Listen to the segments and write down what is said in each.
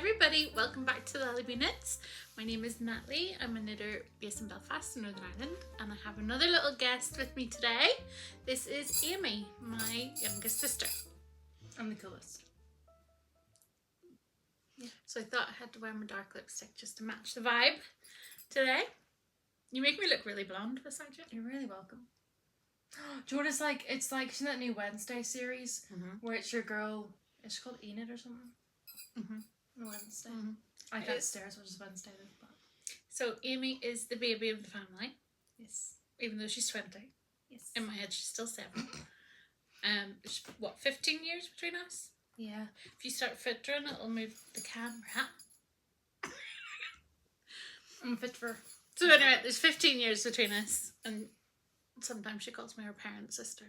everybody, welcome back to Laaleebee Knits. My name is Natalie. I'm a knitter based in Belfast in Northern Ireland, and I have another little guest with me today. This is Amy, my youngest sister. I'm the coolest. Yeah. So I thought I had to wear my dark lipstick just to match the vibe today. You make me look really blonde beside you. You're really welcome. Do you know what it's like in that new Wednesday series where it's your girl, is she called Enid or something? Wednesday. I can't stairs, which is Wednesday then. But... So Amy is the baby of the family. Yes. Even though she's 20. Yes. In my head she's still 7. What, 15 years between us? Yeah. If you start fittering, it'll move the camera. I'm fit for... So anyway, there's 15 years between us, and sometimes she calls me her parent sister.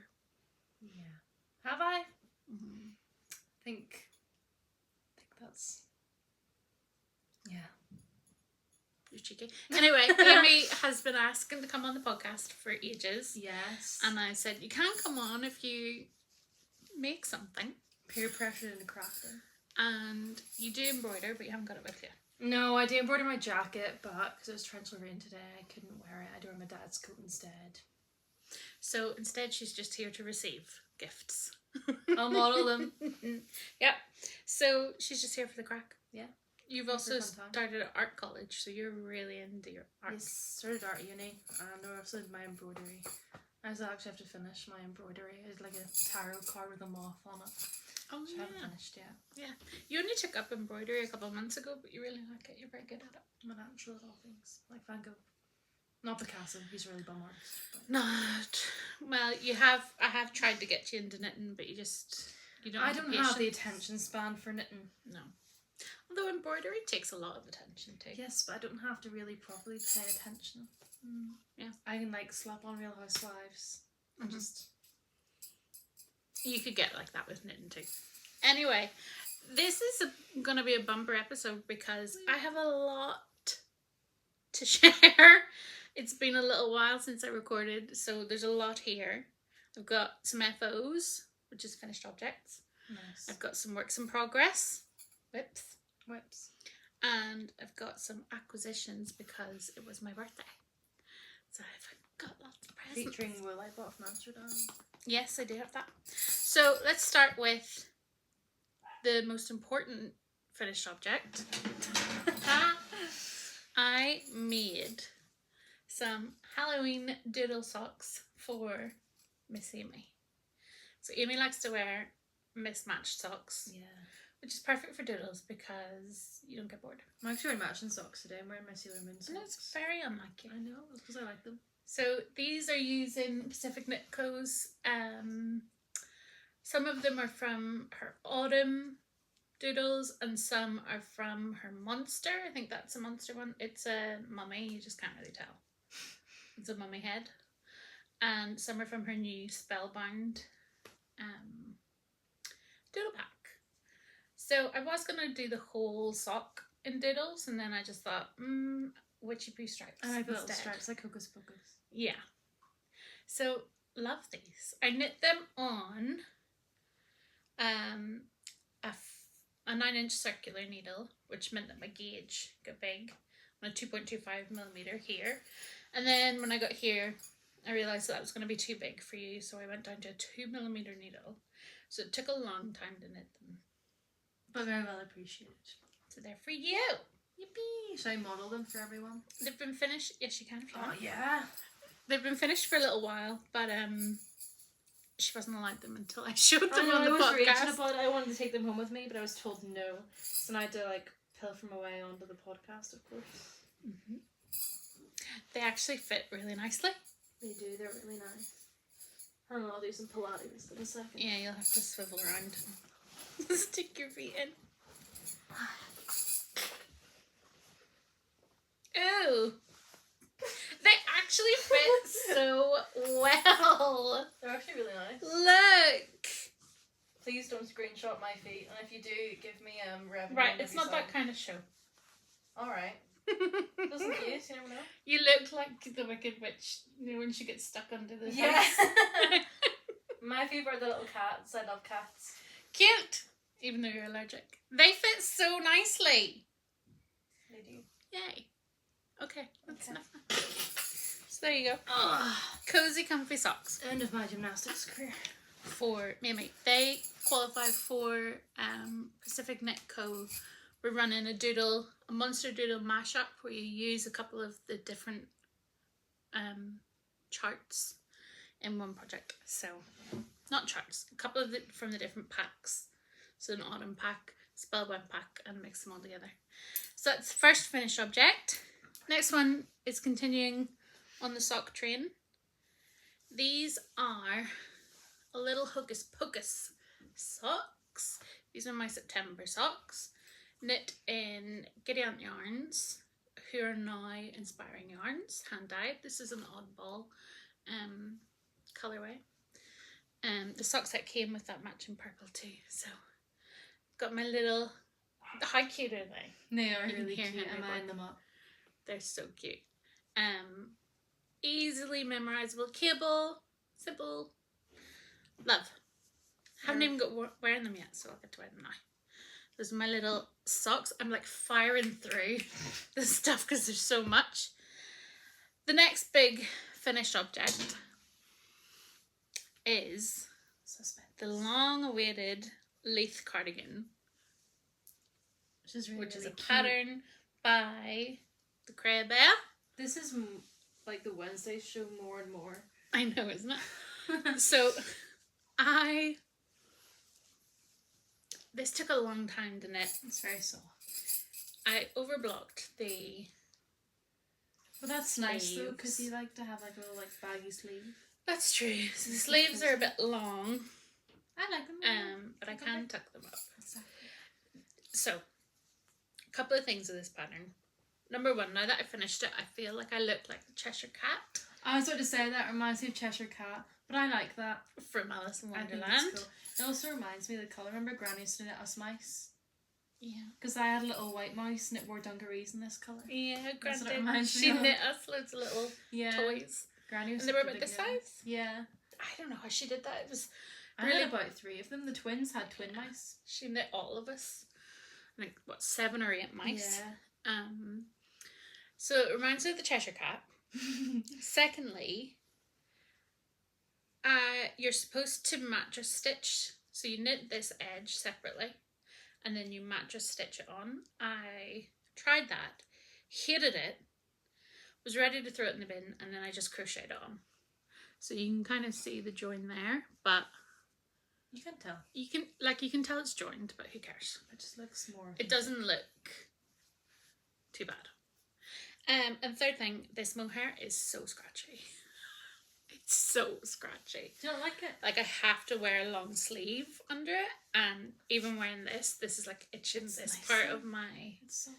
Yeah. Have I? I think that's... Yeah. You're cheeky. Anyway, Amy has been asking to come on the podcast for ages. Yes. And I said, you can't come on if you make something. Peer pressure into crafting. And you do embroider, but you haven't got it with you. No, I do embroider my jacket, but because it was torrential rain today, I couldn't wear it. I had to wear my dad's coat instead. So instead, she's just here to receive gifts. I'll model them. Yep. So she's just here for the crack. Yeah. You've also started at art college, so you're really into your art. Yes, started art uni, and I also did my embroidery. I actually have to finish my embroidery. I did like a tarot card with a moth on it. Oh, which yeah. I haven't finished yet. Yeah. You only took up embroidery a couple of months ago, but you really like it. You're very good at it. I'm a natural at all things. Like Van Gogh. Not Picasso, he's a really bum artist. But... Not. Well, I have tried to get you into knitting, but you don't I don't have the attention span for knitting. No. Although embroidery takes a lot of attention too. Yes, but I don't have to really properly pay attention. Yeah. I can like slap on Real Housewives and just... You could get like that with knitting too. Anyway, this is going to be a bumper episode because I have a lot to share. It's been a little while since I recorded, so there's a lot here. I've got some FOs, which is finished objects. Nice. I've got some works in progress, whips. And I've got some acquisitions because it was my birthday. So I've got lots of presents. Featuring wool I bought from Amsterdam. Yes, I do have that. So let's start with the most important finished object. I made some Halloween doodle socks for Miss Amy. So Amy likes to wear mismatched socks. Yeah. Which is perfect for doodles because you don't get bored. I'm actually wearing matching socks today. I'm wearing my Sailor Moon socks. And it's very unlike you. I know, it's because I like them. So these are using Pacific Knit Co's. Some of them are from her autumn doodles and some are from her monster. I think that's a monster one. It's a mummy, you just can't really tell. It's a mummy head. And some are from her new Spellbound doodle pack. So I was going to do the whole sock in doodles, and then I just thought, witchy poo stripes. I like the little stripes, like Hocus Pocus. Yeah. So, love these. I knit them on a 9-inch circular needle, which meant that my gauge got big, on a 2.25mm here. And then when I got here, I realised that was going to be too big for you, so I went down to a 2mm needle. So it took a long time to knit them. But very well appreciated. So they're for you. Yippee! Should I model them for everyone? They've been finished. Yes, you can. If you want. Yeah. They've been finished for a little while, but she wasn't allowed them until I showed them on the podcast. I was raging about it. I wanted to take them home with me, but I was told no. So now I had to like pilfer my way onto the podcast, of course. They actually fit really nicely. They do. They're really nice. I don't know. I'll do some Pilates in a second. Yeah, you'll have to swivel around. Stick your feet in. Ooh. They actually fit so well. They're actually really nice. Look. Please don't screenshot my feet, and if you do, give me revenue. Right, it's not that kind of show. Alright. Just in case, you never know. You look like the Wicked Witch, you know, when she gets stuck under the house. house. My favourite are the little cats. I love cats. Cute. even though you're allergic. They fit so nicely. They do. Yay. Okay, that's enough now. So there you go. Cozy, comfy socks. End of my gymnastics career. For me and mate. They qualify for Pacific Knit Co. We're running a monster doodle mashup where you use a couple of the different charts in one project. So, not charts, a couple of from the different packs. So an autumn pack, spellbound pack, and mix them all together. So that's the first finished object. Next one is continuing on the sock train. These are a little hocus pocus socks. These are my September socks, knit in Giddy Aunt Yarns, who are now Inspiring Yarns, hand dyed. This is an oddball colourway. The sock set came with that matching purple too. So got my little. How cute are they? They are You can really hear cute. Henry I'm eyeing them up. They're so cute. Easily memorizable cable, simple. Love. Haven't even got wearing them yet, so I'll get to wear them now. Those are my little socks. I'm like firing through this stuff because there's so much. The next big finished object is the long-awaited Leith cardigan, which is a pattern by the Cray Bear. This is like the Wednesday show more and more. I know, isn't it? So, this took a long time to knit. It's very soft. I overblocked the. But that's nice though, because you like to have like a little like baggy sleeve. That's true. So the sleeves are a bit long. I like them. But I can tuck them up. Exactly. So, a couple of things with this pattern. Number one, now that I finished it, I feel like I look like the Cheshire Cat. I was about to say that reminds me of Cheshire Cat, but I like that. From Alice in I think Wonderland. it's cool. It also reminds me of the colour. Remember Granny used to knit us mice? Yeah. Because I had a little white mouse and it wore dungarees in this colour. Yeah, That's what it Granny. reminds me She of. knit us loads of little toys. Granny was And they were such a about this big girl. size? Yeah. I don't know how she did that. It was I really. had about 3 of them. The twins had twin mice. She knit all of us. I think, 7 or 8 mice. Yeah. So it reminds me of the Cheshire Cat. Secondly, you're supposed to mattress stitch. So you knit this edge separately and then you mattress stitch it on. I tried that, hated it, was ready to throw it in the bin, and then I just crocheted it on. So you can kind of see the join there, but You can tell. you can tell it's joined, but who cares? It just looks more. It doesn't look too bad. And third thing, this mohair is so scratchy. It's so scratchy. Do you not like it? Like I have to wear a long sleeve under it, and even wearing this is like itching this nice part though. of my. It's so.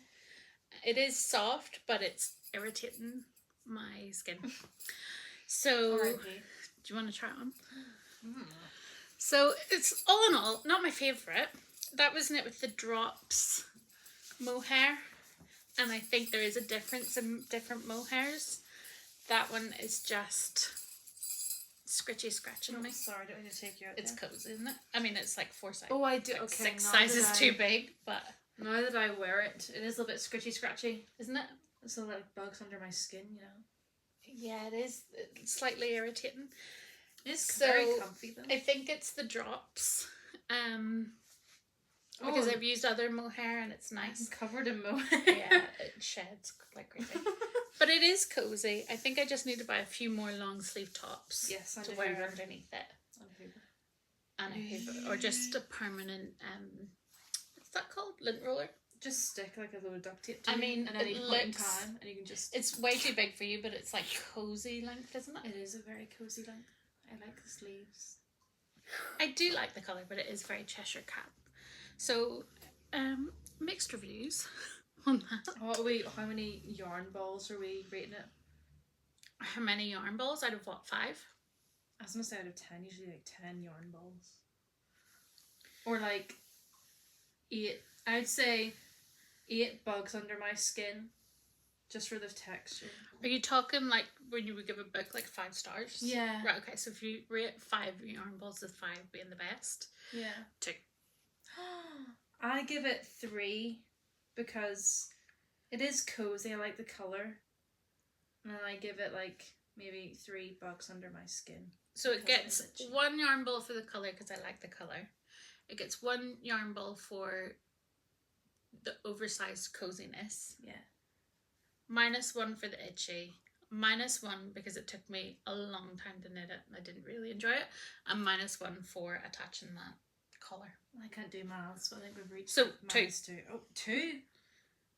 It is soft, but it's irritating my skin. So, R.I.P. do you want to try it on? So it's all in all not my favourite. That was knit with the drops mohair, and I think there is a difference in different mohairs. That one is just scratchy scratching me. Sorry, I don't need to take you out. It's cozy, isn't it? I mean, it's like 4 sizes. Oh, I do. Like Okay, 6 sizes too big, but Now that I wear it, it is a little bit scratchy scratchy. isn't it? It's a little like bugs under my skin, you know. Yeah, it is. It's slightly irritating. It's So, very comfy though. I think it's the drops. Because I've used other mohair and it's I'm nice. covered in mohair. Yeah, it sheds like crazy. But it is cozy. I think I just need to buy a few more long sleeve tops Yes, to and a wear Hoover. underneath it. On Hoover. And a hoover. Or just a permanent, what's that called? Lint roller? Just stick like a load of duct tape to I it mean, at any it point in looks- time, and you can just. It's way too big for you, but it's like cozy length, isn't it? It is a very cozy length. I like the sleeves. I do like the colour, but it is very Cheshire Cat. So, mixed reviews on that. How many yarn balls are we rating it? How many yarn balls out of what, 5? I was gonna say out of 10, usually like 10 yarn balls. Or like 8. I'd say 8 bugs under my skin, just for the texture. Are you talking like when you would give a book like 5 stars? Yeah. Right, okay, so if you rate 5 yarn balls with 5 being the best, Yeah. 2. I give it 3 because it is cozy. I like the colour. And I give it like maybe $3 under my skin. So it gets 1 yarn ball for the colour because I like the colour. It gets 1 yarn ball for the oversized coziness. Yeah. -1 for the itchy. -1 because it took me a long time to knit it and I didn't really enjoy it. And -1 for attaching that collar. I can't do maths, but I think we've reached so -2. Oh, 2?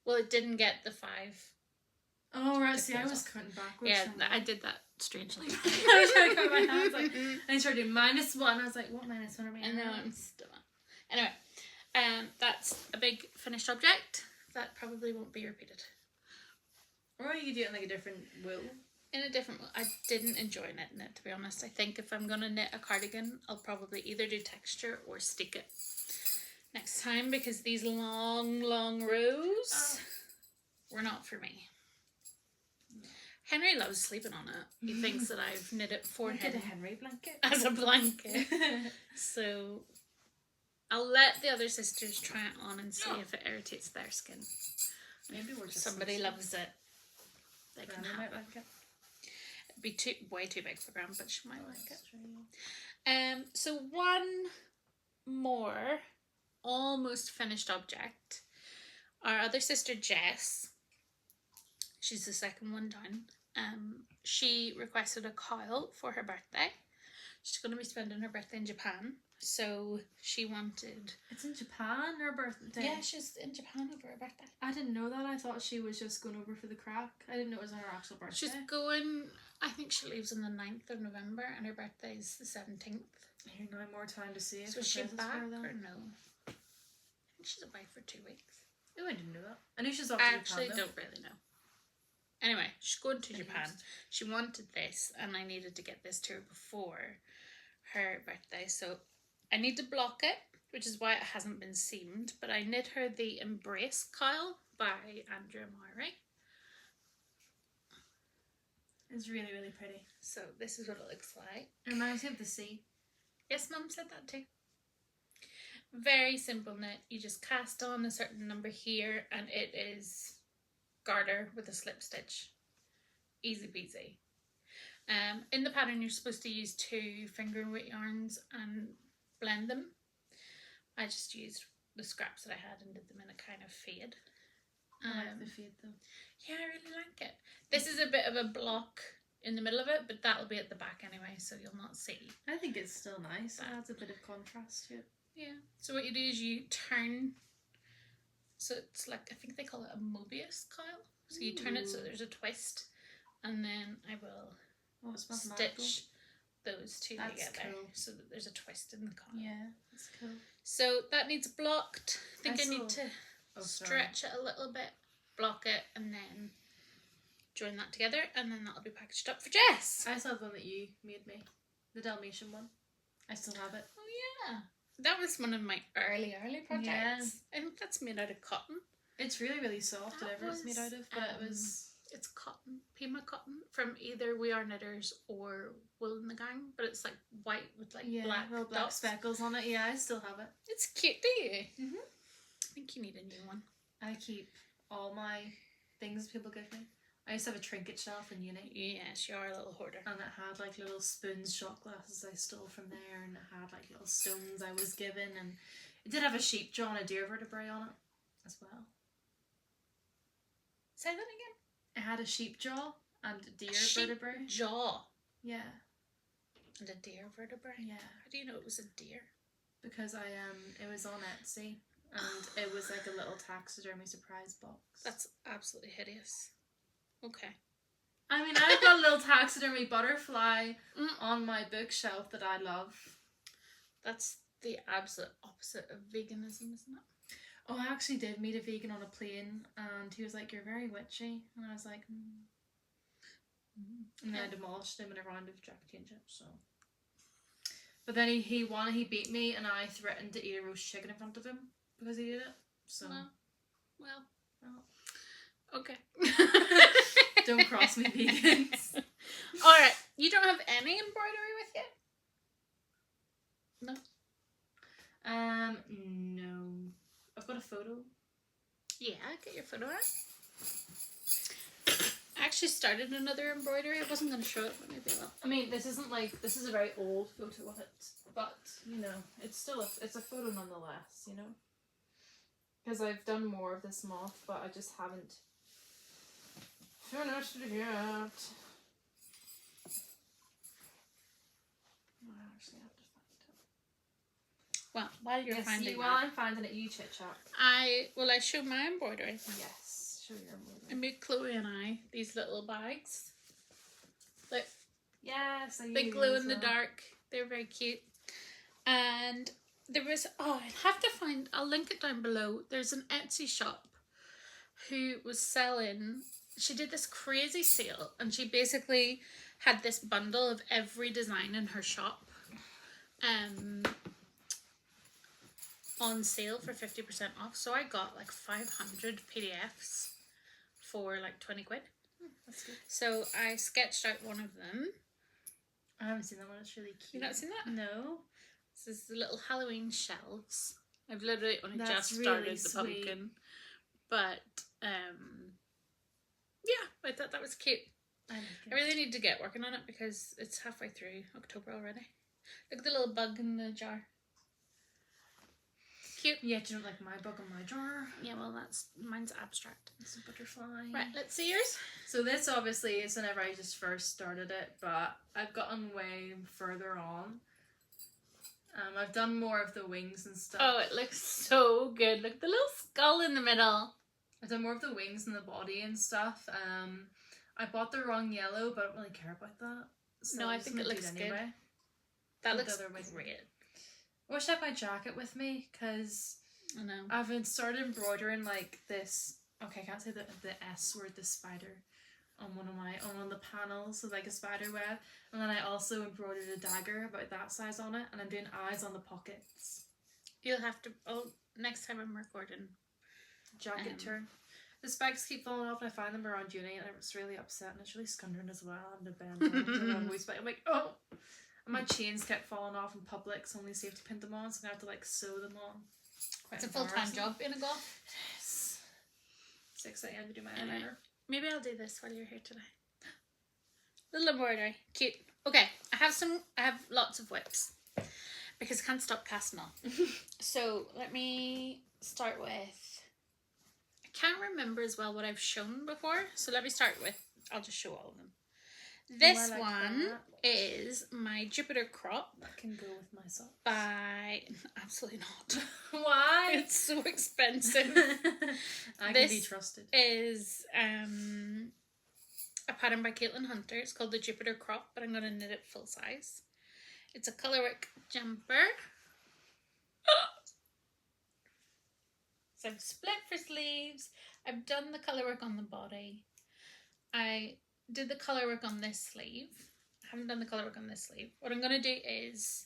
Well, it didn't get the 5. Oh, right. See, I was counting backwards. Yeah, I did that strangely. I was trying to count my hands. Like, I started doing -1. I was like, what -1 are we I know, I'm still on. Anyway, that's a big finished object. That probably won't be repeated. Or you could do it in like a different wool. In a different wool. I didn't enjoy knitting it, to be honest. I think if I'm going to knit a cardigan, I'll probably either do texture or stick it next time because these long rows were not for me. Henry loves sleeping on it. He thinks that I've knit it for him. Get a Henry blanket. As a blanket. So I'll let the other sisters try it on and see if it irritates their skin. Maybe we're just somebody loves it. They can have it. Like it. It'd be way too big for Gran, but she might like it. True. So one more almost finished object. Our other sister Jess, she's the second one down. She requested a cowl for her birthday. She's going to be spending her birthday in Japan, so she wanted... It's in Japan, her birthday? Yeah, she's in Japan over her birthday. I didn't know that. I thought she was just going over for the crack. I didn't know it was her actual birthday. She's going... I think she leaves on the 9th of November, and her birthday is the 17th. Here now, more time to see it. So is she back or no? I think she's away for 2 weeks. Oh, I didn't know that. I knew she was off I to Japan. actually don't really know. Anyway, she's going to Japan. She wanted this, and I needed to get this to her before her birthday. So I need to block it, which is why it hasn't been seamed. But I knit her the Embrace cowl by Andrea Mowry. It's really, really pretty. So this is what it looks like. It reminds me of the sea. Yes, Mum said that too. Very simple knit. You just cast on a certain number here, and it is garter with a slip stitch. Easy peasy. In the pattern, you're supposed to use 2 finger weight yarns and blend them. I just used the scraps that I had and did them in a kind of fade. I like the fade though. Yeah, I really like it. This is a bit of a block in the middle of it, but that'll be at the back anyway, so you'll not see. I think it's still nice. It adds a bit of contrast to it. Yeah. So what you do is you turn. So it's like, I think they call it a Mobius coil. So you turn it so there's a twist, and then I will stitch those two together so that there's a twist in the coil. Yeah, that's cool. So that needs blocked. I think I need to stretch it a little bit, block it, and then join that together, and then that'll be packaged up for Jess. I still have one that you made me, the Dalmatian one. I still have it. Oh yeah. That was one of my early projects. Yeah. I think that's made out of cotton. It's really, really soft, whatever it's made out of, but it was... It's cotton, Pima cotton, from either We Are Knitters or Wool in the Gang, but it's like white with like black dots. Speckles on it. Yeah, I still have it. It's cute, do you? Mhm. I think you need a new one. I keep all my things people give me. I used to have a trinket shelf in uni. Yes, you are a little hoarder. And it had like little spoons, shot glasses I stole from there, and it had like little stones I was given, and it did have a sheep jaw and a deer vertebrae on it as well. Say that again. It had a sheep jaw and a deer vertebrae. Jaw. Yeah. And a deer vertebrae. Yeah. How do you know it was a deer? Because it was on Etsy, and it was like a little taxidermy surprise box. That's absolutely hideous. Okay. I mean, I've got a little taxidermy butterfly on my bookshelf that I love. That's the absolute opposite of veganism, isn't it? Oh, I actually did meet a vegan on a plane, and he was like, "You're very witchy," and I was like, And then I demolished him in a round of Jack and chips. So, but then he won. He beat me, and I threatened to eat a roast chicken in front of him because he did it. So, well. Okay. Don't cross me, vegans. Alright, you don't have any embroidery with you? No. I've got a photo. Yeah, get your photo out. I actually started another embroidery. I wasn't going to show it, but maybe I will. I mean, this isn't like, this is a very old photo of it, but, you know, it's still it's a photo nonetheless, you know? Because I've done more of this moth, but I just haven't finished it yet. I actually have to find it. Well, while you're finding while I'm finding it, you chit chat. I show my embroidery. Yes, show your embroidery. I made Chloe and I these little bags. Like, yes, they glow in the dark. They're very cute. And there was, I have to find, I'll link it down below. There's an Etsy shop who was selling, she did this crazy sale, and she basically had this bundle of every design in her shop on sale for 50% off. So I got like 500 PDFs for like 20 quid. That's good. So I sketched out one of them. I haven't seen that one. It's really cute. You not seen that? No. This is the little Halloween shelves. I've literally only That's just started really the sweet. pumpkin. But yeah, I thought that was cute. I really need to get working on it because it's halfway through October already. Look at the little bug in the jar. Cute. Yeah, do you know, like my book in my jar? Yeah, well, mine's abstract. It's a butterfly. Right, let's see yours. So this obviously is whenever I just first started it, but I've gotten way further on. I've done more of the wings and stuff. Oh, it looks so good. Look, the little skull in the middle. I've done more of the wings and the body and stuff. I bought the wrong yellow, but I don't really care about that. So No, I I'm just think it gonna do looks anyway. good. That looks other wing. great. I wish I had my jacket with me, because I know. I've been started embroidering like this. Okay, I can't say the S word, the spider, on one of the panels, so like a spider web, and then I also embroidered a dagger about that size on it, and I'm doing eyes on the pockets. You'll have to. Oh, next time I'm recording. Jacket turn. The spikes keep falling off, and I find them around uni, and it's really upset, and it's really scundering as well. I'm to bend down. I'm like, oh. And my chains kept falling off in public, so only safety pinned them on, so I'm going to have to like sew them on. Quite It's a full-time job being a goth. Yes. 6 a.m. to do my Anyway, eyeliner. maybe I'll do this while you're here today. Little embroidery. Cute. Okay, I have lots of whips because I can't stop casting on. So let me start with, I can't remember as well what I've shown before, so let me start with, I'll just show all of them. This one is my Jupiter crop. That can go with my socks. By, absolutely not. Why? It's so expensive. I can be trusted. Is a pattern by Caitlin Hunter. It's called the Jupiter crop, but I'm going to knit it full size. It's a colourwork jumper. So I've split for sleeves. I've done the colourwork on the body. I did the colourwork on this sleeve. I haven't done the colourwork on this sleeve. What I'm going to do is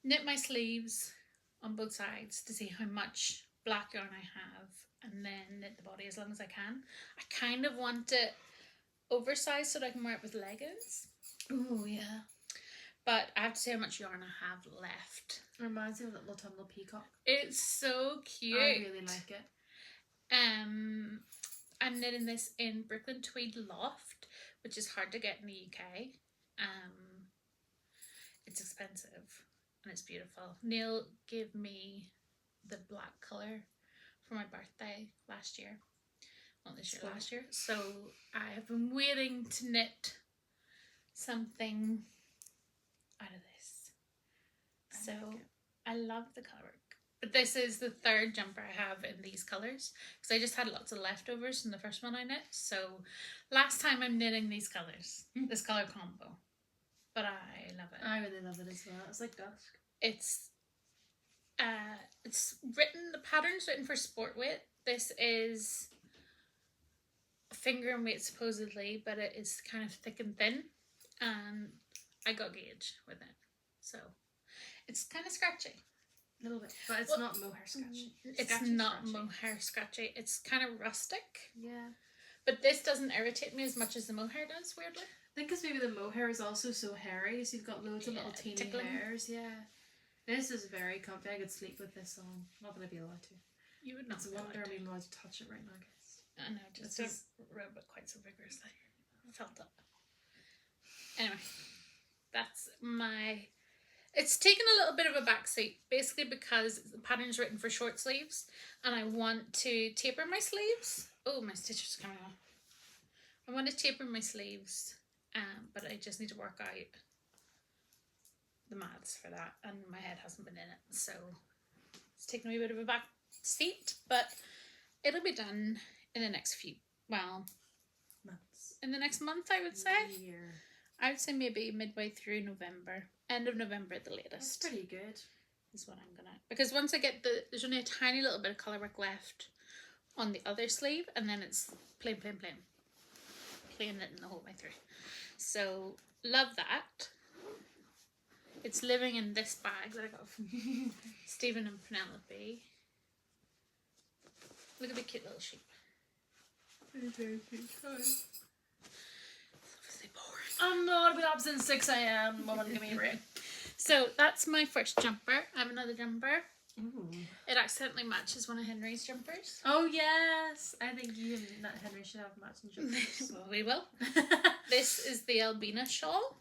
knit my sleeves on both sides to see how much black yarn I have, and then knit the body as long as I can. I kind of want it oversized so that I can wear it with leggings. Oh yeah. But I have to see how much yarn I have left. It reminds me of that little tumble peacock. It's so cute. I really like it. I'm knitting this in Brooklyn Tweed Loft, which is hard to get in the UK. It's expensive and it's beautiful. Neil gave me the black colour for my birthday last year. Not this year, last year. So I have been waiting to knit something out of this. So I love the colourwork. But this is the third jumper I have in these colours, because I just had lots of leftovers from the first one I knit. So last time I'm knitting these colours, this colour combo. But I love it. I really love it as well. It's like dusk. It's written, the pattern's written for sport weight. This is finger and weight supposedly, but it is kind of thick and thin. And I got gauge with it. So it's kind of scratchy. A little bit, but it's not mohair scratchy. It's not mohair scratchy. It's kind of rustic. Yeah. But this doesn't irritate me as much as the mohair does, weirdly. I think because maybe the mohair is also so hairy, so you've got loads of little teeny tickling. hairs. Yeah. This is very comfy. I could sleep with this on. Not that I'd be allowed to. You would not. It's a wonder I'm even allowed to touch it right now, guys. I know, just don't rub it quite so vigorously. I felt that. Anyway, that's my... It's taken a little bit of a backseat, basically because the pattern's written for short sleeves, and I want to taper my sleeves. Oh, my stitches are coming off. I want to taper my sleeves, but I just need to work out the maths for that, and my head hasn't been in it, so it's taken a wee bit of a back seat, but it'll be done in the next months. In the next month, I would say. Year. I would say maybe midway through November, end of November at the latest. That's pretty good. Is what I'm gonna, because once I get there's only a tiny little bit of colour work left on the other sleeve, and then it's plain knitting the whole way through. So love that. It's living in this bag that I got from Stephen and Penelope. Look at the cute little sheep. It's obviously boring. I'm not been up since 6 a.m. Mum, give me a break. So that's my first jumper. I have another jumper. Ooh. It accidentally matches one of Henry's jumpers. Oh yes, I think you and Henry should have matching jumpers. Well, we will. This is the Albina shawl.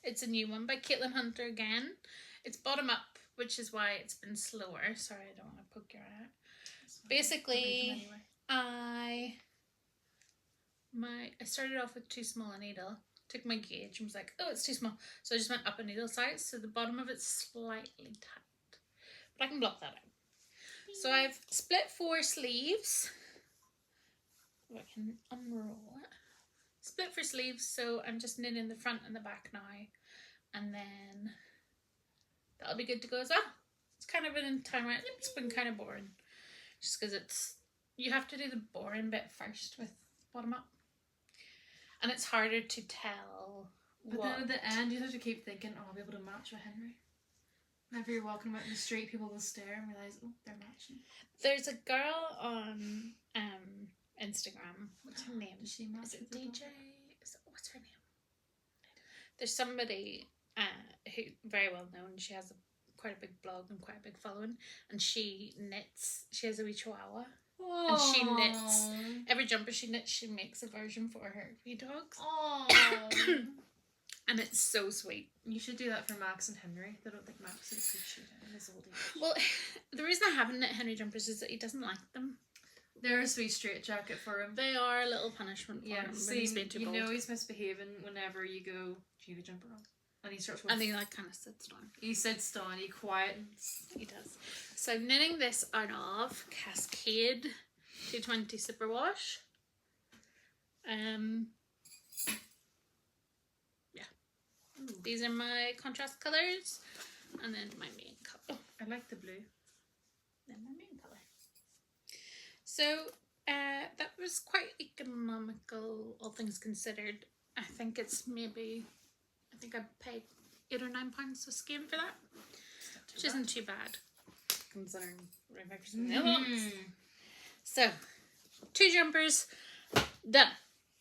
It's a new one by Caitlin Hunter again. It's bottom up, which is why it's been slower. Sorry, I don't want to poke your eye out. Basically, I started off with too small a needle. Took my gauge and was like, oh, it's too small. So I just went up a needle size. So the bottom of it's slightly tight. But I can block that out. So I've split 4 sleeves. I can unroll it. Split 4 sleeves, so I'm just knitting the front and the back now. And then that'll be good to go as well. It's kind of been in time. It's been kind of boring. Just because you have to do the boring bit first with bottom up. And it's harder to tell. But then at the end, you have to keep thinking, oh, I'll be able to match with Henry. Whenever you're walking about in the street, people will stare and realise, oh, they're matching. There's a girl on Instagram. What's her name? Does she match? Is it DJ? What's her name? There's somebody who very well known. She has quite a big blog and quite a big following, and she knits. She has a wee chihuahua. Aww. And she knits every jumper she knits. She makes a version for her wee dogs. And it's so sweet. You should do that for Max and Henry. They don't think Max would appreciate it in his old age. Well, the reason I haven't knit Henry jumpers is that he doesn't like them. They're a sweet straitjacket for him. They are a little punishment for him when he's being too bold. You know he's misbehaving whenever you go, do you have a jumper on? And he starts with... And he kind of sits down. He sits down, he quietens. He does. So I'm knitting this out of Cascade 220 Superwash. These are my contrast colours, and then my main colour. I like the blue. Then my main colour. So that was quite economical, all things considered. I think I paid £8 or £9 a skein for that, which isn't too bad considering the other ones. So 2 jumpers done.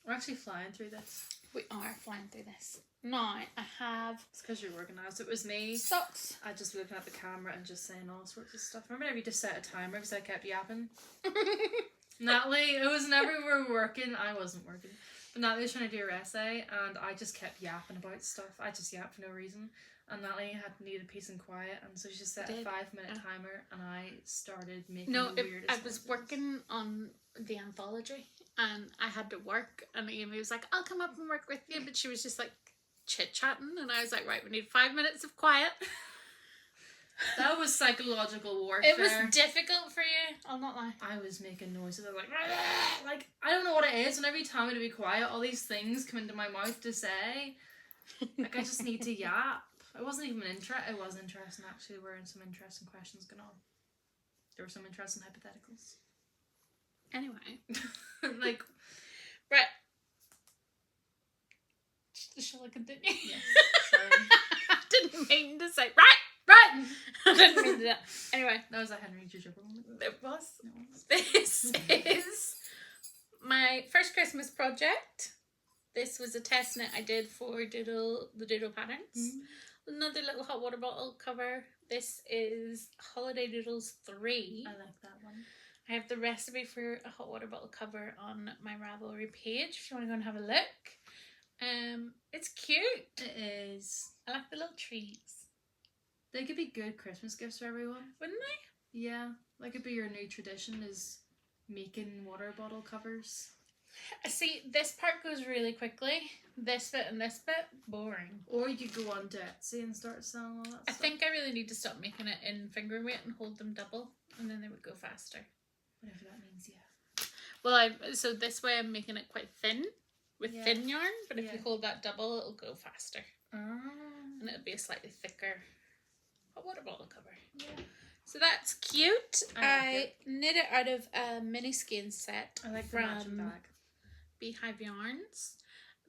We're actually flying through this. We are flying through this. Now, I have... It's because you're organised. It was me. Socks. I just looking at the camera and just saying all sorts of stuff. Remember whenever you just set a timer because I kept yapping? Natalie, it was whenever we were working. I wasn't working. But Natalie was trying to do her essay and I just kept yapping about stuff. I just yapped for no reason. And Natalie needed peace and quiet, and so she just set a 5-minute timer and I started making the weirdest I was working on the anthology and I had to work, and Amy was like, I'll come up and work with you, but she was just like chit-chatting, and I was like, right, we need 5 minutes of quiet. That was psychological warfare. It was difficult for you, I'll not lie. I was making noises. I was like I don't know what it is, and every time I to be quiet, all these things come into my mouth to say. Like, I just need to yap. It wasn't even it was interesting, actually. There were some interesting questions going on. There were some interesting hypotheticals. Anyway. Like, right. Shall I continue? Yes. Sorry. I didn't mean to say, right! I didn't mean to do that. Anyway. That was a Henry Jupiter moment. It was. This is my first Christmas project. This was a test knit I did for the Doodle patterns. Another little hot water bottle cover. This is Holiday Doodles 3. I like that one. I have the recipe for a hot water bottle cover on my Ravelry page if you want to go and have a look. It's cute. It is. I like the little trees. They could be good Christmas gifts for everyone. Wouldn't they? Yeah. That could be your new tradition, is making water bottle covers. See, this part goes really quickly. This bit and this bit, boring. Or you could go on to Etsy and start selling all that I stuff. think I really need to stop making it in finger weight and hold them double, and then they would go faster. Whatever that means, yeah. Well, so this way I'm making it quite thin with thin yarn, but if Yeah. you hold that double, it'll go faster, Ah. and it'll be a slightly thicker hot water bottle cover. Yeah. So that's cute. I like knit it out of a mini skein set I like the matching from bag. Beehive Yarns.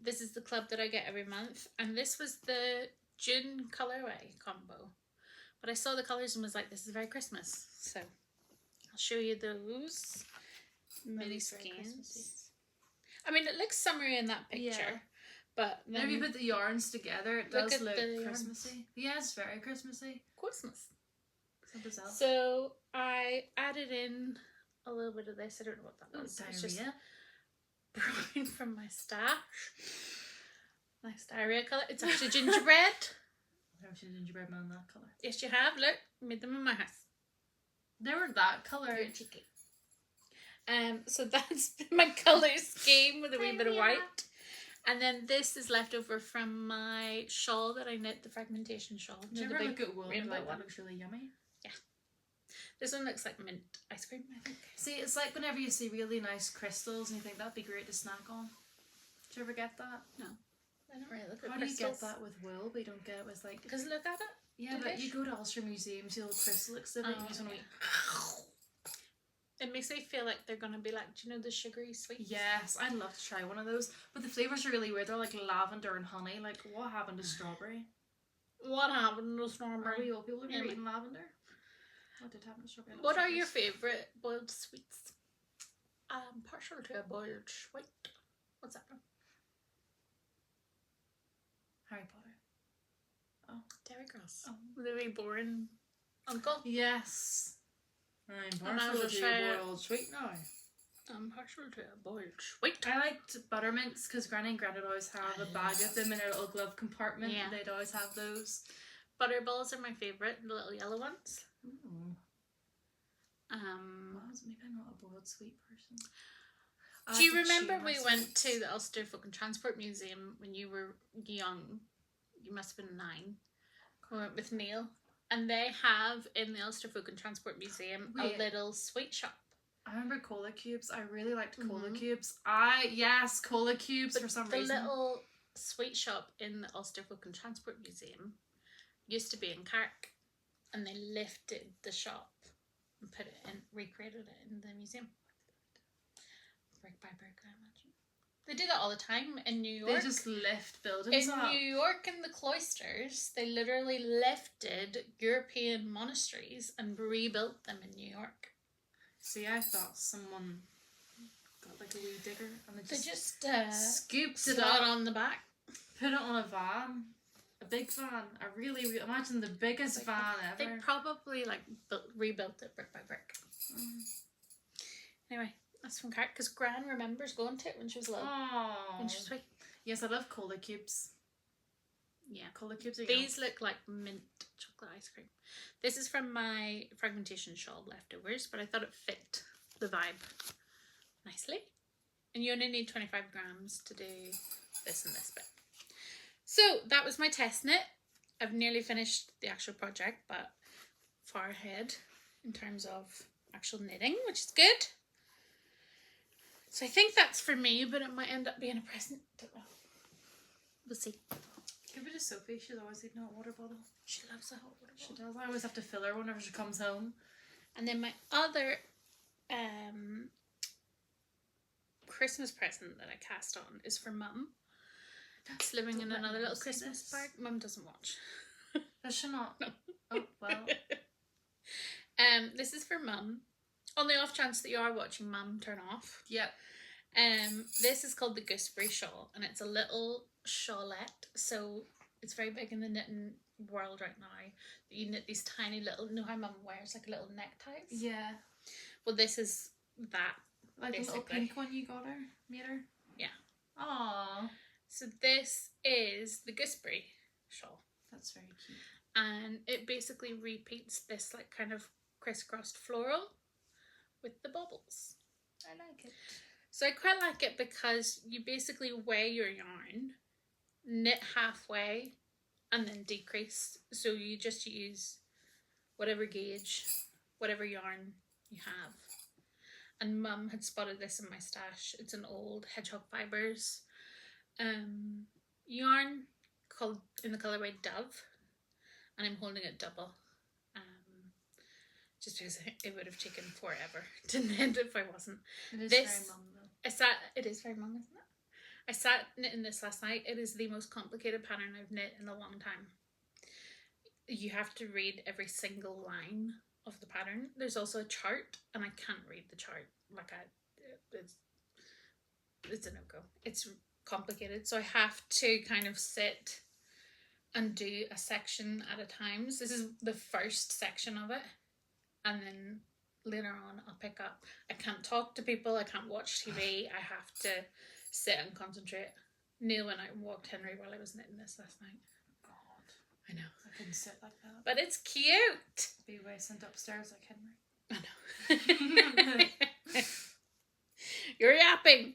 This is the club that I get every month, and this was the June colorway combo. But I saw the colours and was like, this is very Christmas. So I'll show you those mini skeins. I mean, it looks summery in that picture, Yeah. but then Maybe put the yarns together, it Look does at look the yarns. Christmassy. Yeah, it's very Christmassy. Christmas. So bizarre. So I added in a little bit of this. I don't know what that was. It's just Diarrhea. brewing from my stash. Nice diarrhea colour. It's actually gingerbread. I've never seen a gingerbread man that colour. Yes, you have. Look, made them in my house. They were that colour. Very cheeky. So that's my colour scheme with a wee bit of white. And then this is left over from my shawl that I knit, the fragmentation shawl. Do you The ever big look at wool and rainbow be like, that one. looks really yummy? This one looks like mint ice cream, I think. See, it's like whenever you see really nice crystals and you think that'd be great to snack on. Do you ever get that? I don't really look at How do you crystals. get that with wool, but you don't get it with like... Because look at it. Yeah, but you go to Ulster Museum, you see a little crystal exhibit, and you just want to It makes me feel like they're gonna be like, do you know the sugary sweets? Yes, I'd love to try one of those. But the flavours are really weird. They're like lavender and honey. Like, what happened to strawberry? What happened to Are strawberry? we old people who are Yeah. eating lavender? What did happen to strawberry? What are your favourite boiled sweets? I'm partial to a boiled sweet. What's that from? Harry Potter. Dairy Cross. Oh. The wee boring uncle. Yes. I'm And I partial was to trying- a boiled sweet now. I'm partial to a boiled sweet. I liked buttermints because Granny and Grandad always have a bag of them in their little glove compartment. Yeah. They'd always have those. Butterballs are my favourite, the little yellow ones. Ooh. Um, Well, maybe I'm not a boiled sweet person. do you remember we went to the Ulster Folk and Transport Museum when you were young? You must have been 9. We went with Neil. And they have in the Ulster Folk and Transport Museum Wait. a little sweet shop. I remember cola cubes. I really liked cola Mhm. cubes. Yes, cola cubes for some the reason. little sweet shop in the Ulster Folk and Transport Museum used to be in Carrick, and they lifted the shop and put it in, recreated it in the museum. Brick by brick, I imagine. They do that all the time in New York. They just lift buildings In up. New York, in the cloisters, they literally lifted European monasteries and rebuilt them in New York. See, I thought someone got like a wee digger and They they just scooped it slot up, on the back. put it on a van. A big van. I really imagine the biggest van They ever. probably like rebuilt it brick by brick. Anyway, that's from Carrick because Gran remembers going to it when she was little. Oh. When she was wee. Yes, I love cola cubes. Yeah. Cola cubes are These look like mint chocolate ice cream. This is from my fragmentation shawl leftovers, but I thought it fit the vibe nicely. And you only need 25 grams to do this and this bit. So that was my test knit. I've nearly finished the actual project, but far ahead in terms of actual knitting, which is good. So I think that's for me, but it might end up being a present. Don't know. We'll see. Give it to Sophie. She's always eating a hot water bottle. She loves a hot water She bottle. does. I always have to fill her whenever she comes home. And then my other Christmas present that I cast on is for Mum. It's living in Don't let another Mum little see Christmas this. bag. Mum doesn't watch. Does she not? No. Oh, well. This is for Mum. On the off chance that you are watching Mum, turn off. Yep. This is called the Gooseberry shawl, and it's a little shawlette. So it's very big in the knitting world right now. You knit these tiny little, you know how Mum wears like little neckties? Yeah. Well, this is that. Like basically. the little pink one you got her? Made her? Yeah. Aww. So this is the Gooseberry shawl. That's very cute. And it basically repeats this like kind of crisscrossed floral with the bubbles. I like it. So I quite like it because you basically weigh your yarn, knit halfway, and then decrease. So you just use whatever gauge, whatever yarn you have. And Mum had spotted this in my stash. It's an old Hedgehog Fibres yarn called in the colourway Dove, and I'm holding it double. Just because it would have taken forever to knit if I wasn't. It is this, very Mum though. It is very Mum, isn't it? I sat knitting this last night. It is the most complicated pattern I've knit in a long time. You have to read every single line of the pattern. There's also a chart, and I can't read the chart. It's a no-go. It's complicated, so I have to kind of sit and do a section at a time. So this is the first section of it, and then later on I'll pick up. I can't talk to people, I can't watch TV, I have to sit and concentrate. Neil went out and walked Henry while I was knitting this last night. God. I know. I couldn't sit like that. But it's cute! Be way sent upstairs like Henry. I know. You're yapping!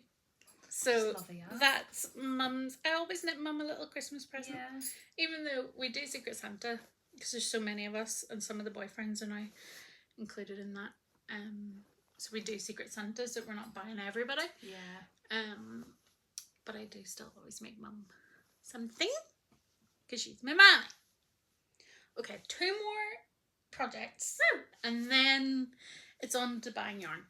So that's Mum's. I always knit Mum a little Christmas present. Yeah. Even though we do Secret Santa, because there's so many of us, and some of the boyfriends are now included in that. So we do Secret Santas that we're not buying everybody. Yeah. But I do still always make Mum something, because she's my mommy. Okay, 2 more projects, and then it's on to buying yarn.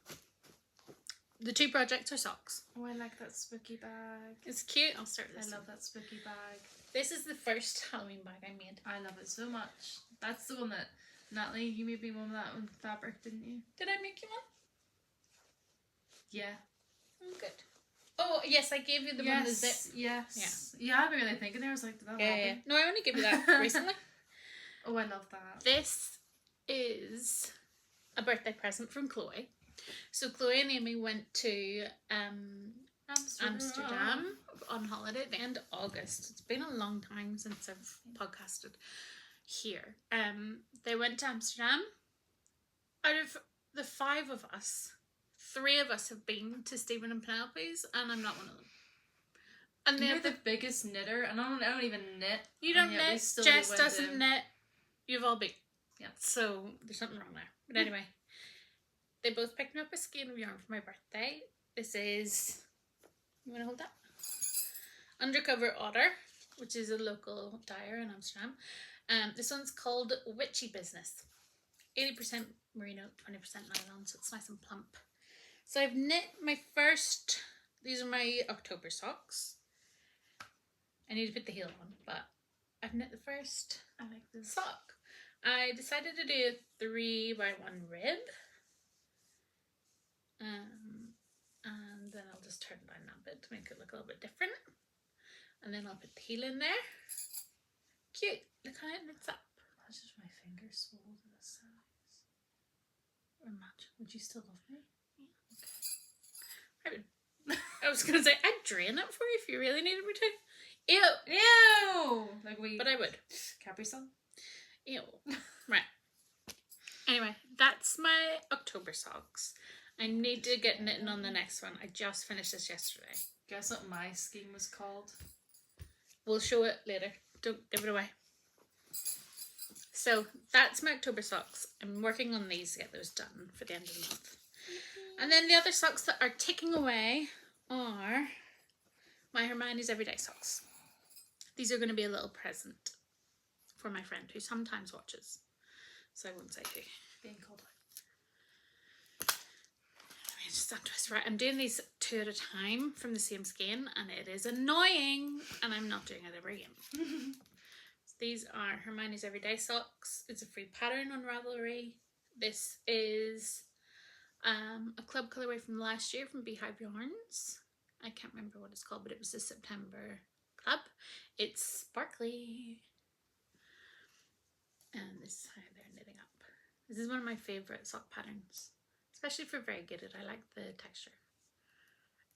The 2 projects are socks. Oh, I like that spooky bag. It's cute. I'll start this. I love that spooky bag. This is the first Halloween bag I made. I love it so much. That's the one that Natalie, you made me one of that with fabric, didn't you? Did I make you one? Yeah. Oh, good. Oh, yes, I gave you the one with the zip. Yes. Yeah, I've been really thinking there. I was like, did that happen? Yeah. No, I only gave you that recently. Oh, I love that. This is a birthday present from Chloe. So Chloe and Amy went to Amsterdam on holiday at the end of August. It's been a long time since I've podcasted here. They went to Amsterdam. Out of the 5 of us, 3 of us have been to Stephen and Penelope's, and I'm not one of them. And you're the biggest knitter, and I don't even knit. You don't knit. Jess doesn't knit. You've all been. Yeah. So there's something wrong there. But anyway, they both picked me up a skein of yarn for my birthday. This is, you want to hold that? Undercover Otter, which is a local dyer in Amsterdam. This one's called Witchy Business. 80% merino, 20% nylon, so it's nice and plump. So I've knit my first, these are my October socks. I need to put the heel on, but I've knit the first sock. I decided to do a 3x1 rib. And then I'll just turn down that bit to make it look a little bit different. And then I'll put the heel in there. Cute. Look how it knits up. That's just my fingers swole to the size. Imagine. Would you still love me? Yeah. Okay. I would. I was gonna say I'd drain it for you if you really needed me to. Ew. Ew. But I would. Capri Sun. Ew. Right. Anyway, that's my October socks. I need to get knitting on the next one. I just finished this yesterday. Guess what my scheme was called? We'll show it later. Don't give it away. So that's my October socks. I'm working on these to get those done for the end of the month. And then the other socks that are ticking away are my Hermione's Everyday socks. These are going to be a little present for my friend who sometimes watches. So I won't say who. Being called out. Just untwist. Right, I'm doing these 2 at a time from the same skein, and it is annoying, and I'm not doing it ever again. So these are Hermione's Everyday socks. It's a free pattern on Ravelry. This is a club colorway from last year from Beehive Yarns. I can't remember what it's called, but it was the September club. It's sparkly. And this is how they're knitting up. This is one of my favourite sock patterns, especially for variegated. I like the texture.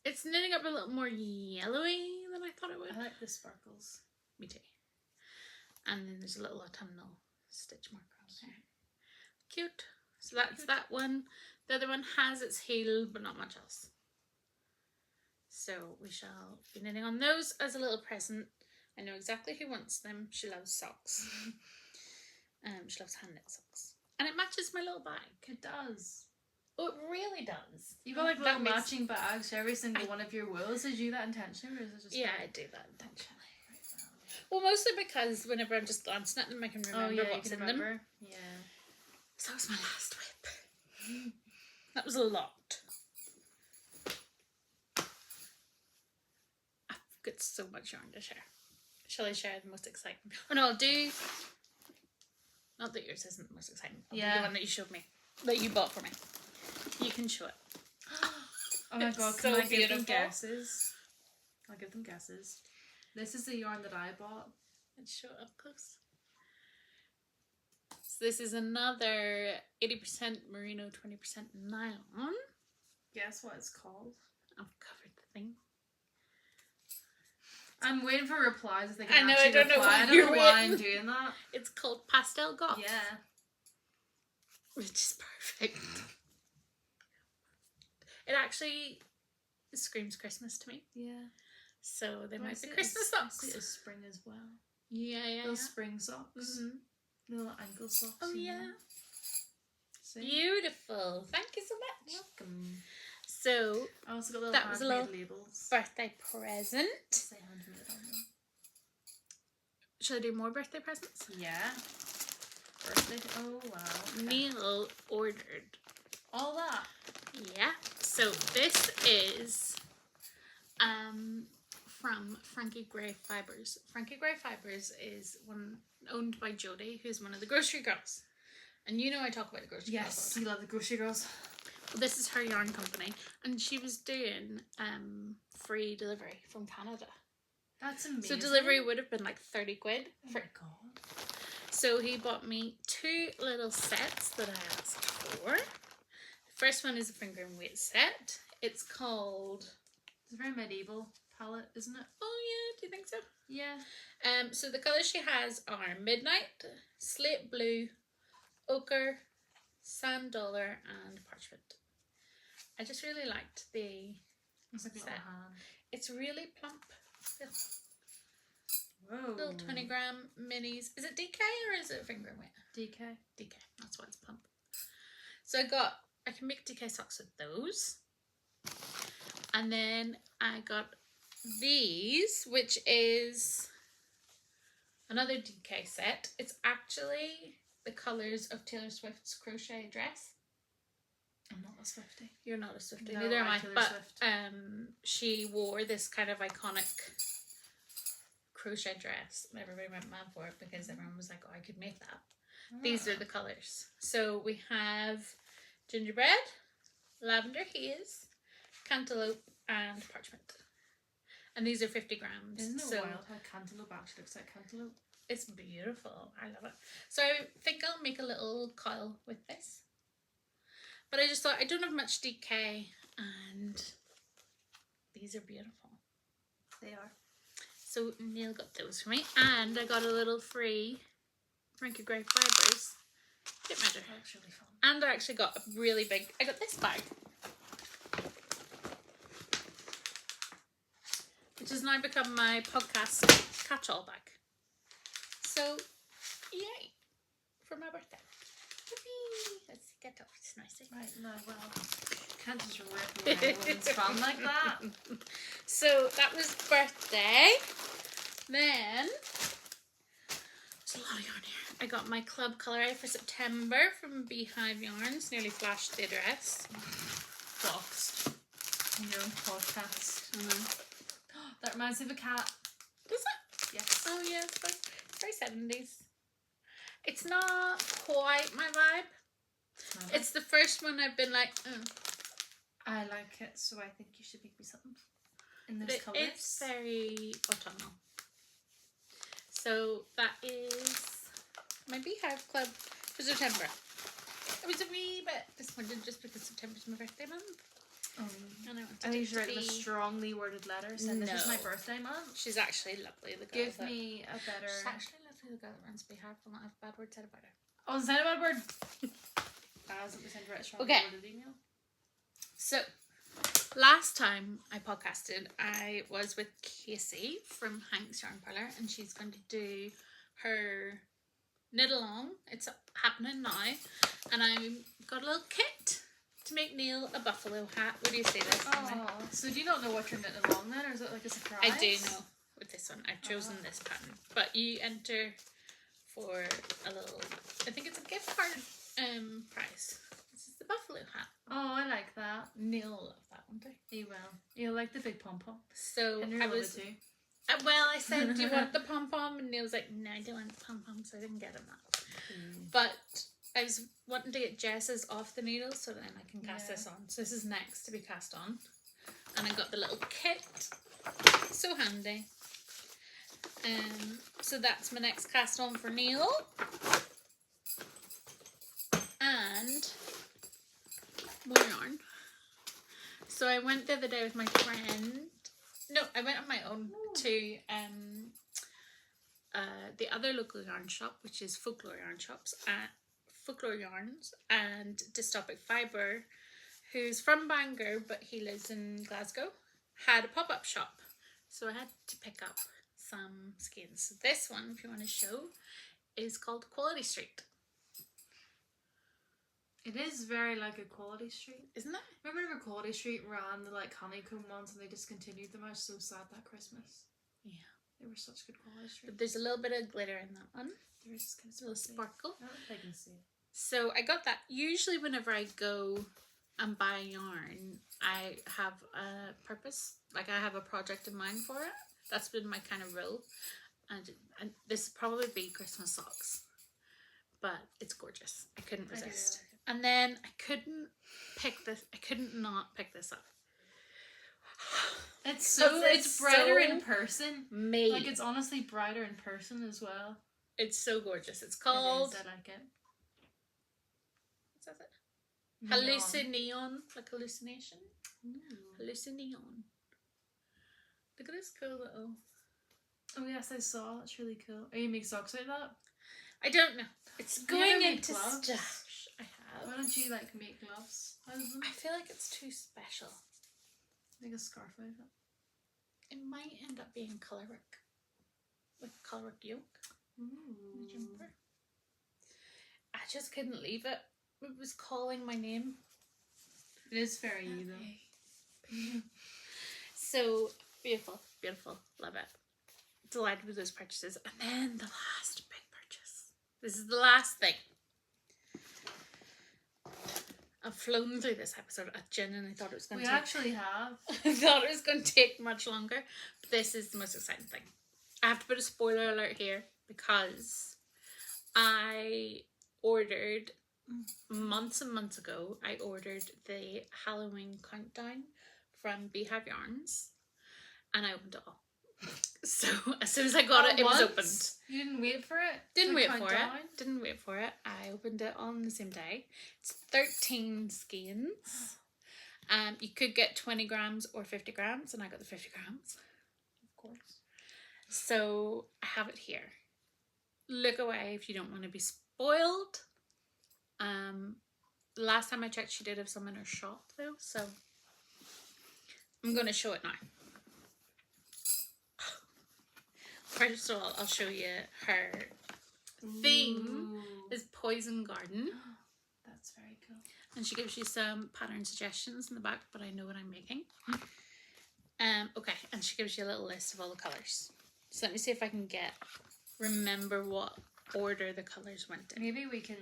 It's knitting up a little more yellowy than I thought it would. I like the sparkles. Me too. And then there's a little autumnal stitch marker on there. Cute. So that's that one. The other one has its heel, but not much else. So we shall be knitting on those as a little present. I know exactly who wants them. She loves socks. She loves hand knit socks. And it matches my little bag. It does. Oh, it really does. You've got like little matching bags for every single one of your wools. Did you do that intentionally, or is it just... Yeah, I do that intentionally. Well, mostly because whenever I'm just glancing at them, I can remember what's in them. Yeah. So that was my last whip. That was a lot. I've got so much yarn to share. Shall I share the most exciting? Oh no, I'll do... Not that yours isn't the most exciting. I'll do the one that you showed me. That you bought for me. You can show it. Oh my god, can so I give them guesses? I'll give them guesses. This is the yarn that I bought. Let's show it up close. So this is another 80% merino, 20% nylon. Guess what it's called? I've covered the thing. I'm waiting for replies if they I can know, actually I don't know reply. why I don't you're know why I'm waiting. doing that. It's called Pastel Goth. Yeah. Which is perfect. It actually screams Christmas to me. Yeah. So they might be it Christmas as, socks. I see it as spring as well. Yeah. Little spring socks. Mm-hmm. Little ankle socks. Oh, you yeah. know. See? Beautiful. Thank you so much. Welcome. So, I also got little that was a little labels. birthday present. Say handmade on them. Should I do more birthday presents? Yeah. Birthday. Oh, wow. Okay. Neil ordered All that. Yeah. So this is from Frankie Gray Fibers. Frankie Gray Fibers is one owned by Jodie, who's one of the grocery girls. And you know I talk about the grocery girls. Yes, you love the grocery girls. Well, this is her yarn company, and she was doing free delivery from Canada. That's amazing. So delivery would have been like 30 quid. Oh my god. So he bought me 2 little sets that I asked for. The first one is a finger and weight set. It's called... It's a very medieval palette, isn't it? Oh yeah, do you think so? Yeah. So the colours she has are Midnight, Slate Blue, Ochre, Sand Dollar, and Parchment. I just really liked the It's like a set. little hand. It's really plump. Whoa. Little 20 gram minis. Is it DK or is it finger and weight? DK. DK. That's why it's plump. So I can make DK socks with those. And then I got these, which is another DK set. It's actually the colours of Taylor Swift's crochet dress. I'm not a Swiftie. You're not a Swiftie, No, neither am I. Taylor But Swift. she wore this kind of iconic crochet dress, and everybody went mad for it because everyone was like, "Oh, I could make that." These are the colours. So we have gingerbread, lavender haze, cantaloupe, and parchment. And these are 50 grams. Isn't it so wild how cantaloupe actually looks like cantaloupe? it's beautiful. I love it. So I think I'll make a little coil with this. But I just thought I don't have much DK, and these are beautiful. They are. So Neil got those for me, and I got a little free Frankie Gray Fibers tape measure. That's really fun. And I actually got a really big, I got this bag, which has now become my podcast catch-all bag. So, yay, for my birthday. Yippee. Let's get off this nicely. Right, no, well, can't just rip away women's fun like that. So that was birthday. Then there's a lot of yarn here. I got my club colour out for September from Beehive Yarns. Nearly flashed the address. Boxed. In your own podcast. That reminds me of a cat. Does it? Yes. Oh yeah, it's very 70s. It's not quite my vibe. It's the first one I've been like, I like it, so I think you should make me something in those colours. It's very autumnal. So that is my Beehive Club for September. I was a wee bit disappointed just because September's my birthday month. And I need to write them a strongly worded letter saying this is my birthday month. She's actually lovely. The girl Give me a better... She's actually lovely. The girl that runs Beehive will not have a bad word said about her. Oh, is that a bad word? As we send her a strongly worded email. So, last time I podcasted, I was with Casey from Hank's Yarn Parlour, and she's going to do her knit-along. It's happening now, and I got a little kit to make Neil a buffalo hat. What do you say this? Oh, so do you not know what you're knitting along then, or is it like a surprise? I do know with this one. I've chosen this pattern, but you enter for a little. I think it's a gift card prize. This is the buffalo hat. Oh, I like that. Neil will love that one too. He will. He'll like the big pom pom. So I was. Well, I said, do you want the pom pom? And Neil was like, no, I don't want the pom pom, so I didn't get him that. But I was wanting to get Jess's off the needle so then I can cast this on. So this is next to be cast on. And I got the little kit. So handy. So that's my next cast on for Neil. And more yarn. So I went the other day with my friend. No, I went on my own to the other local yarn shop, which is Folklore Yarn Shops at Folklore Yarns, and Dystopic Fibre, who's from Bangor but he lives in Glasgow, had a pop-up shop. So I had to pick up some skeins. So this one, if you want to show, is called Quality Street. It is very like a Quality Street, isn't it? Remember Quality Street ran the like honeycomb ones and they discontinued them? I was so sad that Christmas. Yeah. They were such good Quality Street. But there's a little bit of glitter in that one. There is kind of a little sparkle. I don't think I can see it. So I got that. Usually whenever I go and buy yarn, I have a purpose. Like I have a project in mind for it. That's been my kind of rule. And this would probably be Christmas socks. But it's gorgeous. I couldn't resist. And then I couldn't not pick this up. It's brighter in person. Made. Like it's honestly brighter in person as well. It's so gorgeous. It's called. It is, I like it. What's that? Hallucineon, like hallucination. Hallucineon. Look at this cool little. Oh yes, I saw. That's really cool. Are you make socks out of that? I don't know. It's going into stash. I have. Why don't you like make gloves out of them? I feel like it's too special. Make a scarf out of it. It might end up being colour work. With colour work yoke. Ooh. Jumper. I just couldn't leave it. It was calling my name. It is very you though. So beautiful, beautiful. Love it. Delighted with those purchases. And then the last big purchase. This is the last thing. I've flown through this episode. I genuinely thought it was going to take... We actually have. I thought it was going to take much longer. But this is the most exciting thing. I have to put a spoiler alert here because I ordered... months and months ago, I ordered the Halloween countdown from Beehive Yarns, and I opened it all. So as soon as I got it, it was opened. You didn't wait for it? Didn't wait for it. I opened it all on the same day. It's 13 skeins. You could get 20 grams or 50 grams, and I got the 50 grams. Of course. So I have it here. Look away if you don't want to be spoiled. Last time I checked, she did have some in her shop though, so I'm going to show it now. First of all, I'll show you her theme is Poison Garden. That's very cool. And she gives you some pattern suggestions in the back, but I know what I'm making. Okay, and she gives you a little list of all the colours. So let me see if I can remember what order the colours went in. Maybe we can...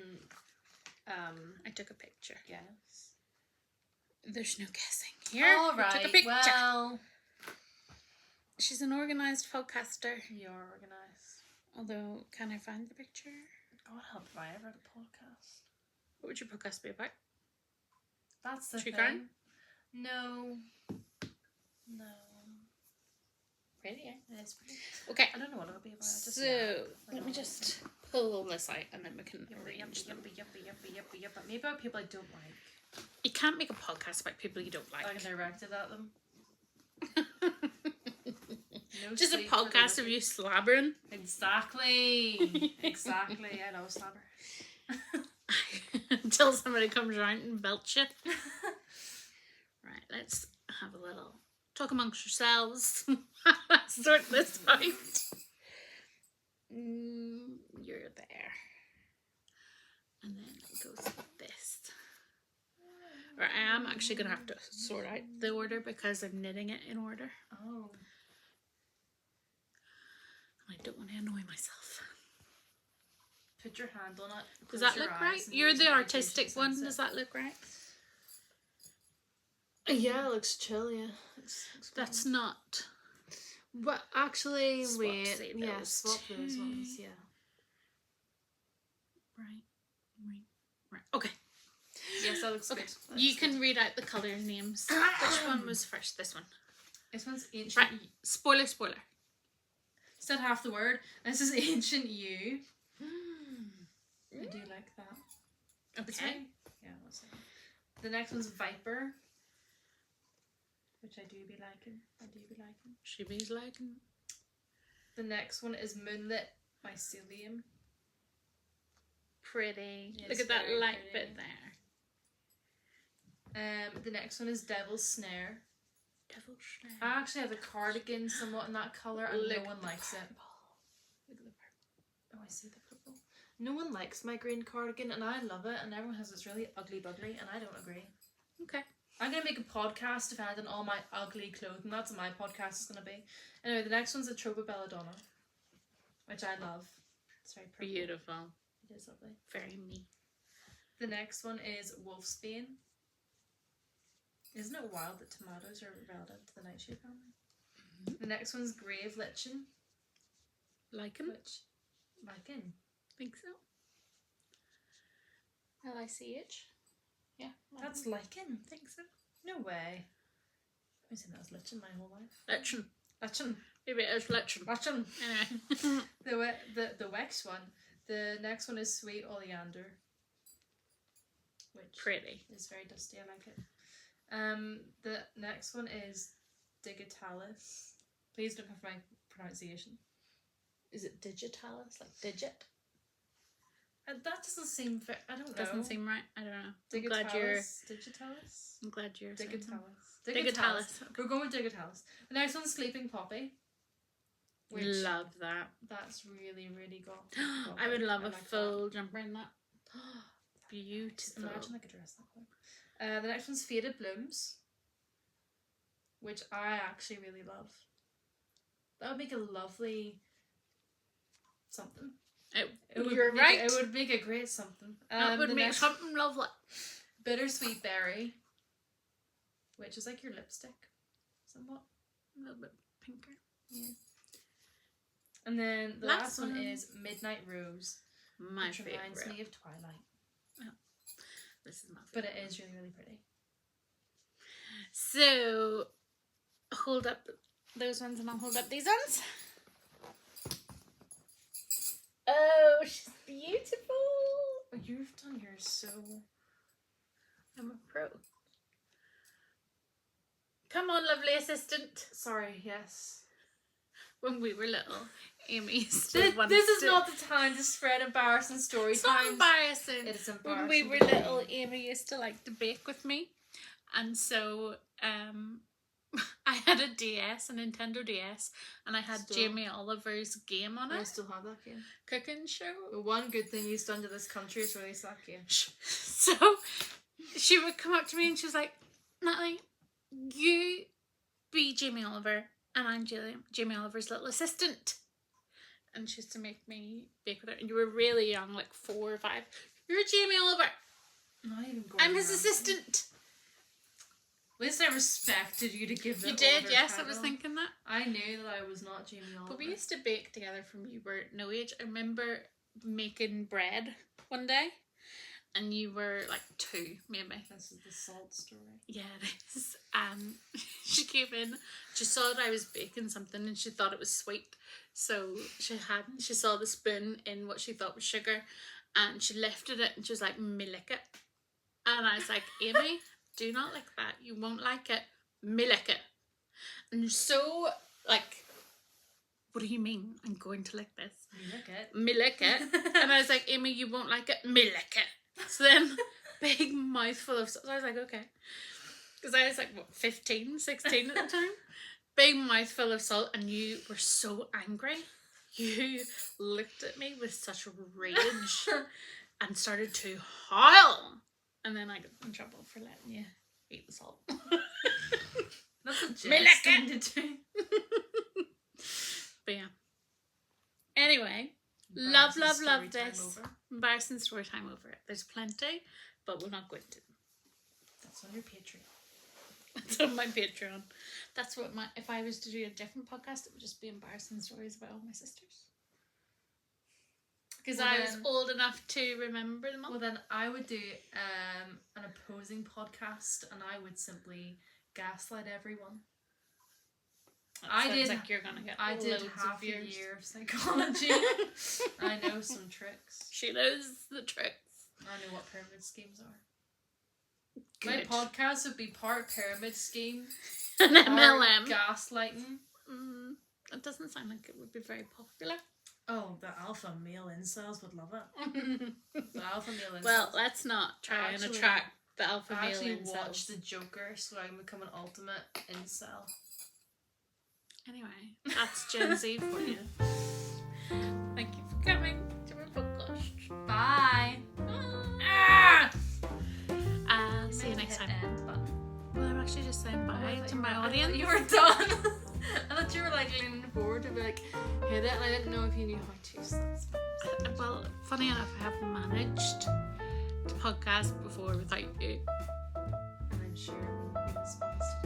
I took a picture. Yes. There's no guessing here. All right. I took a picture. Well, she's an organised podcaster. You're organised. Although, can I find the picture? God help if I ever had a podcast. What would your podcast be about? That's the True thing. crime? No. Pretty, yeah. It is pretty. Okay. I don't know what it'll be about. So, let me just pull all this out and then we can arrange them. Yuppie. Maybe about people I don't like. You can't make a podcast about people you don't like. I can direct it at them. No just a sleep podcast of you slabbering. Exactly. Exactly. I love slabber. Until somebody comes around and belts you. Right, let's have a little talk amongst yourselves. Let's sort this out. You're there. And then it goes like this. Or I am actually going to have to sort out the order because I'm knitting it in order. Oh. I don't want to annoy myself. Put your hand on it. Does that look right? You're the artistic one. Does that look right? Yeah, it looks chill, yeah. Looks That's fine. not... But actually, Swap, wait. say Yeah, those swap those two. ones, yeah. Right. Okay. Yes, that looks Okay. good. You can read out the colour names. Which one was first? This one. This one's ancient. Right. Spoiler. Said half the word. This is ancient U. I do like that. It's Okay. very, yeah, that's it. The next one's Viper, which I do be liking. She be liking. The next one is Moonlit Mycelium. Pretty. Yeah, Look it's at that very light pretty. bit there. The next one is Devil's Snare. Devil Snare. I actually have a cardigan somewhat in that colour and no one likes it. Look at the purple. Oh, I see the purple. No one likes my green cardigan and I love it, and everyone has this really ugly bugly and I don't agree. Okay. I'm going to make a podcast defending all my ugly clothing. That's what my podcast is going to be. Anyway, the next one's a Tropa Belladonna, which I love. It's very pretty. Beautiful. It is lovely. Very me. The next one is Wolfsbane. Isn't it wild that tomatoes are relative to the nightshade family? Mm-hmm. The next one's Grave Lichen. Lichen? Which, lichen? Think so. L-I-C-H? Yeah. That's lichen? Think so. No way. I've been saying that was lichen my whole life. Lichen. Lichen. Maybe it is lichen. Lichen. Anyway. The Wex one. The next one is Sweet Oleander. Which Pretty. is very dusty. I like it. The next one is Digitalis. Please don't have my pronunciation. Is it digitalis? Like digit? That doesn't seem fair. I don't know. Doesn't seem right. I don't know. Digitalis. I'm glad you're saying Digitalis. Digitalis. We're going with Digitalis. The next one's Sleeping Poppy. Which Love that. That's really, really good. I would love a like full jumper in that. Beautiful. Imagine I could dress that way. The next one's Faded Blooms, which I actually really love. That would make a lovely something. You're right. It would make a great something. That would make something lovely. Bittersweet Berry, which is like your lipstick, somewhat. A little bit pinker. Yeah. And then the last one is Midnight Rose, which reminds me of Twilight. Oh, this is my But favorite. it is really, really pretty. So, hold up those ones and I'll hold up these ones. Oh, she's beautiful. Oh, you've done yours so... I'm a pro. Come on, lovely assistant. Sorry, yes. When we were little, Amy used to want This is to... not the time to spread embarrassing story It's not times. embarrassing. It is embarrassing. When we were little, Amy used to like to bake with me. And so, I had a DS, a Nintendo DS, and I had Still. Jamie Oliver's game on I it. still have that game. Cooking show. The one good thing you've done to this country is release that game. So she would come up to me and she was like, Natalie, you be Jamie Oliver and I'm Jamie Oliver's little assistant. And she used to make me bake with her. And you were really young, like 4 or 5. You're Jamie Oliver. Not even going I'm his around. assistant. At least I respected you to give You the did, older yes, I title. was thinking that. I knew that I was not Jamie Oliver. But we used to bake together from you were no age. I remember making bread one day and you were like 2, maybe. This is the salt story. Yeah, it is. She came in, she saw that I was baking something and she thought it was sweet. So she saw the spoon in what she thought was sugar, and she lifted it and she was like, "Me lick it." And I was like, "Amy, do not lick that. You won't like it. Me lick it." And so, like, "What do you mean I'm going to lick this?" Me lick it. Me lick it. And I was like, "Amy, you won't like it. Me lick it." So then, big mouthful of salt. So I was like, okay. Because I was like, what, 15, 16 at the time? Big mouthful of salt, and you were so angry. You looked at me with such rage and started to howl. And then I got in trouble for letting you eat the salt. That's a Jess thing to do. But yeah. Anyway, love this. Embarrassing story time over it. There's plenty, but we'll not go into them. That's on your Patreon. That's on my Patreon. That's what if I was to do a different podcast, it would just be embarrassing stories about all my sisters. Because I was old enough to remember them all. Well, then I would do an opposing podcast, and I would simply gaslight everyone. Sounds like you're gonna get I did half a year of psychology. I know some tricks. She knows the tricks. I know what pyramid schemes are. Good. My podcast would be part pyramid scheme and MLM. Gaslighting. It doesn't sound like it would be very popular. Oh, the alpha male incels would love it. The alpha male incels. Well, let's not try and attract the alpha male incels. I actually watched The Joker, so I can become an ultimate incel. Anyway, that's Gen Z for you. Thank you for coming to my podcast. Bye. See you next time. Well, I'm actually just saying bye to my audience. You were done. I thought you were like leaning forward to be like, hit it, and I didn't know if you knew how to. So that's fine. Well, funny enough, I have managed to podcast before without you. And I'm sure it wouldn't be as fast.